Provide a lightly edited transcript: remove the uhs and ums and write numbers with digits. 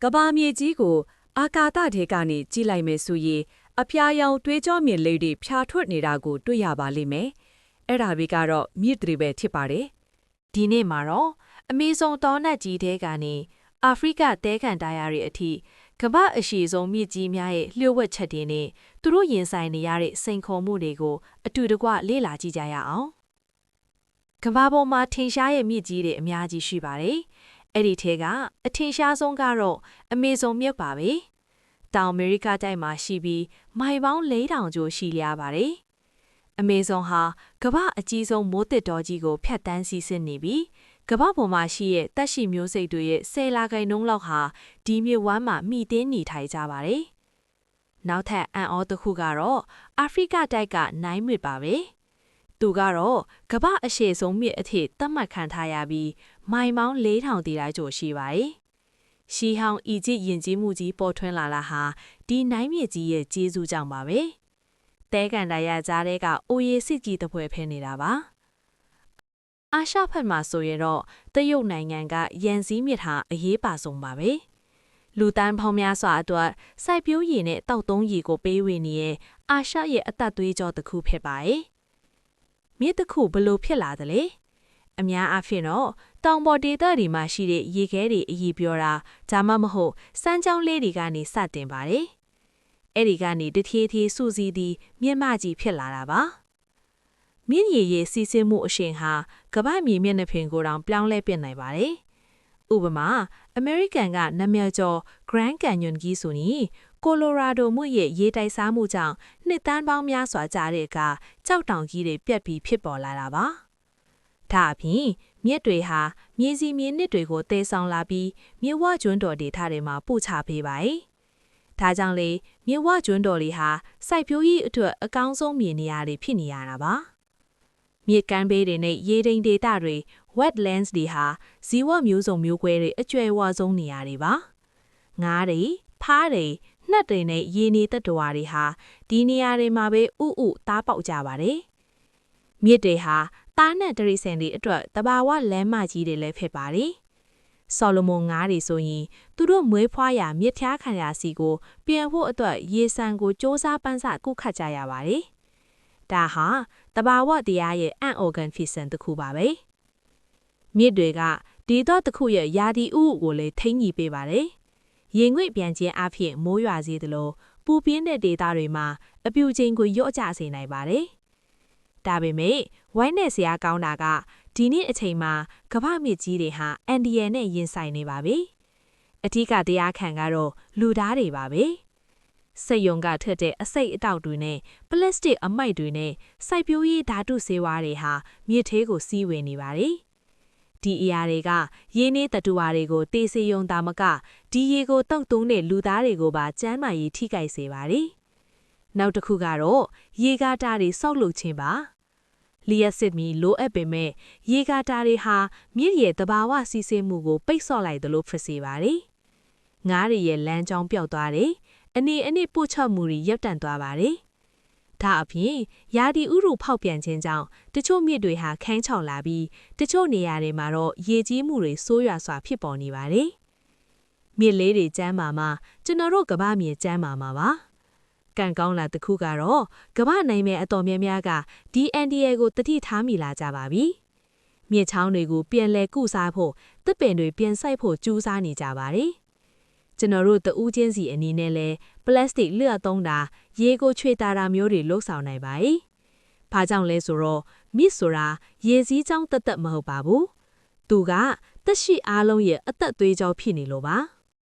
ကဘာမြေကြီးကိုအာကာသထဲကနေကြည့်လိုက်မယ်ဆိုရင်အဖျားရောင်တွေးကြောမြင်လေးတွေဖြာထွက်နေတာကိုတွေ့ရပါလိမ့်မယ်။အဲ့ဒါတွေကတော့မြစ်တွေပဲဖြစ်ပါတယ်။ ဒီနေ့မှာတော့အမေဇုံတောနက်ကြီးတဲကနေအာဖရိကတဲခံတာယာတွေအထိကမ္ဘာအရှည်ဆုံးမြစ်ကြီးများရဲ့လျှို့ဝှက်ချက်တွေနဲ့သူတို့ရင်ဆိုင်နေရတဲ့စိန်ခေါ်မှုတွေကိုအတူတကွလေ့လာကြည့်ကြရအောင်။ကမ္ဘာပေါ်မှာထင်ရှားရဲ့မြစ်ကြီးတွေအများကြီးရှိပါတယ်။အဲ့ဒီထဲကအထင်ရှားဆုံးကတော့အမေဇုံမြစ်ပါပဲ။တောင်အမေရိကတိုက်မှာရှိပြီးမိုင်ပေါင်း4000ကျော်ရှိလျားပါတယ်။အမေဇုံဟာကမ္ဘာအကြီးဆုံးမိုးသစ်တောကြီးကိုဖြတ်တန်းစီးဆင်းနေပြီးကမ္ဘာပေါ်မှာရှိတဲ့တက်ရှိမျိုးစိတ်တွေရဲ့10%လောက်ဟာဒီမြစ်ဝမ်းမှာမိတင်းနေထိုင်ကြပါတယ်။နောက်ထပ်အံ့ဩတစ်ခုကတော့အာဖရိကတိုက်ကနိုင်မြစ်ပါပဲ။သူကတော့ကမ္ဘာအရှည်ဆုံးမြစ်အထိသတ်မှတ်ခံထားရပြီးမိုင်ပေါင်း4000တိတိုင်းကျော်ရှိပါတယ်။ရှီဟောင်အီဂျစ်ယဉ်ကျေးမှုကြီးပေါ်ထွန်းလာတာဟာဒီနိုင်မြစ်ကြီးရဲ့ကျေးဇူးကြောင့်ပါပဲ။တဲကန်တာရကြားတဲ့ကအိုယေစစ်ကြီးတစ်ပွဲဖဲနေတာပါ။အာရှဘက်မှာဆိုရင်တော့တရုတ်နိုင်ငံကရန်စည်းမြစ်ဟာအရေးပါဆုံးပါပဲ။လူတန်းပေါင်းများစွာအတွက်စိုက်ပျိုးရည်နဲ့တောက်သုံးရည်ကိုပေးဝေနေတဲ့အာရှရဲ့အသက်သွေးကြောတစ်ခုဖြစ်ပါတယ်။မြစ်တစ်ခုဘလို့ဖြစ်လာသလဲ။အများအားဖြင့်တော့တောင်ပေါ်ဒေသတွေမှာရှိတဲ့ရေခဲတွေအည်ပြောတာဒါမှမဟုတ်စမ်းကြောင်းလေးတွေကနေစတင်ပါတယ်။အဲ့ဒီကနေတဖြည်းဖြည်းစူးစီးသည့်မြင့်မကြီးဖြစ်လာတာပါ။မြင့်ရည်ရဲ့စီးဆင်းမှုအရှိန်ဟာကမ္ဘာမြေမျက်နှာပြင်ကိုတောင်ပြောင်းလဲပြနိုင်ပါတယ်။ဥပမာအမေရိကန်ကနာမည်ကျော် Grand Canyon ကြီးဆိုရင်ကိုလိုရာဒိုမြစ်ရဲ့ရေတိုက်စားမှုကြောင့်နှစ်တန်းပေါင်းများစွာကြာတဲ့အခါကြောက်တောင်ကြီးတွေပြတ်ပြီးဖြစ်ပေါ်လာတာပါ။ဒါအပြင်မြစ်တွေဟာမြေစီမြေနစ်တွေကိုတည်ဆောင်လာပြီးမြစ်ဝကျွန်းတော်ဒေသတွေမှာပို့ချပေးပါတယ်။ဒါကြောင့်လေမြစ်ဝကျွန်းတော်တွေဟာစိုက်ပျိုးရေးအတွက်အကောင်းဆုံးမြေနေရာတွေဖြစ်နေရတာပါ။မြစ်ကမ်းဘေးတွေနဲ့ရေတိမ်ဒေသတွေ wetlands တွေဟာဇီဝမျိုးစုံမျိုးကွဲတွေအကျွယ်ဝဆုံးနေရာတွေပါ။ငါးတွေ၊ဖားတွေ၊နှက်တွေနဲ့ရေနေသက်တော်တွေဟာဒီနေရာတွေမှာပဲဥသားပေါက်ကြပါတယ်။မြစ်တွေဟာသားနဲ့တရိစံတွေအတွက်တဘာဝလမ်းမကြီးတွေလည်းဖြစ်ပါတယ်။ဆော်လမွန်ငါးတွေဆိုရင်သူတို့မွေးဖွားရာမြစ်ဖျားခံရာစီကိုပြန်ဖို့အတွက်ရေစံကိုစ조사ပန်းစကုခတ်ကြရပါတယ်။ဒါဟာတဘာဝတရားရဲ့အံ့ဩခံဖြစ်စဉ်တစ်ခုပါပဲ။မြစ်တွေကဒေသတစ်ခုရဲ့ယာတီဥကိုလည်းထိန်းညီပေးပါတယ်။ရေငွေ့ပြန်ခြင်းအဖြစ်မိုးရွာစေသလိုပူပြင်းတဲ့ဒေသတွေမှာအပြူချိန်ကိုလျော့ကျစေနိုင်ပါတယ်။ဒါပေမဲ့ဝိုင်းနဲ့ဆရာကောင်းတာကဒီနေ့အချိန်မှာကမ္ဘာမြစ်ကြီးတွေဟာအန်ဒီယန်နဲ့ရင်ဆိုင်နေပါပြီ။အထူးကတရားခံကတော့လူသားတွေပါပဲ။စက်ယုံကထက်တဲ့အစိတ်အတောက်တွေနဲ့ပလတ်စတစ်အမိုက်တွေနဲ့စိုက်ပျိုးရေးဓာတုဆေးဝါးတွေဟာမြစ်ထဲကိုစီးဝင်နေပါတယ်။ဒီအရာတွေကရင်းနှီးတတူဝါတွေကိုတေးစေယုံတာမကဒီရေကိုတောက်သုံးတဲ့လူသားတွေကိုပါကျန်းမာရေးထိခိုက်စေပါတယ်။နောက်တစ်ခုကတော့ရေကားတာတွေစောက်လုပ်ခြင်းပါ။လျှက်စစ်မီလိုအပ်ပေမဲ့ရေကားတာတွေဟာမြစ်ရဲ့တဘာဝစီးဆင်းမှုကိုပိတ်ဆော့လိုက်သလိုဖြစ်စေပါတယ်။ငါးတွေရဲ့လမ်းကြောင်းပျောက်သွားတယ်။အနေပို့ချမှုတွေရပ်တန့်သွားပါတယ်။ဒါအပြင်ယာဒီဥရုဖောက်ပြန်ခြင်းကြောင့်တချို့မြစ်တွေဟာခန်းချောင်လာပြီးတချို့နေရာတွေမှာတော့ရေကြီးမှုတွေဆိုးရွားစွာဖြစ်ပေါ်နေပါတယ်။မြစ်လေးတွေကျန်းမာမှာကျွန်တော်တို့ကမ္ဘာမြေကျန်းမာမှာပါ။ကံကောင်းလာတစ်ခုကတော့ကမ္ဘာနိုင်မဲ့အတော်များများကဒီ NDA ကိုတတိထားမိလာကြပါပြီ။မြစ်ချောင်းတွေကိုပြန်လဲကုစားဖို့တစ်ပင်တွေပြန်စိုက်ဖို့ကြိုးစားနေကြပါတယ်။ကျွန်တော်တို့တဦးချင်းစီအနေနဲ့လဲပလတ်စတစ်လျှက်သုံးတာရေကိုချွေတာတာမျိုးတွေလှုပ်ဆောင်နိုင်ပါတယ်။ဘာကြောင့်လဲဆိုတော့မြစ်ဆိုတာရေစည်းကြောင်းတသက်မဟုတ်ပါဘူး။သူကသက်ရှိအားလုံးရဲ့အသက်သွေးကြောဖြစ်နေလို့ပါ။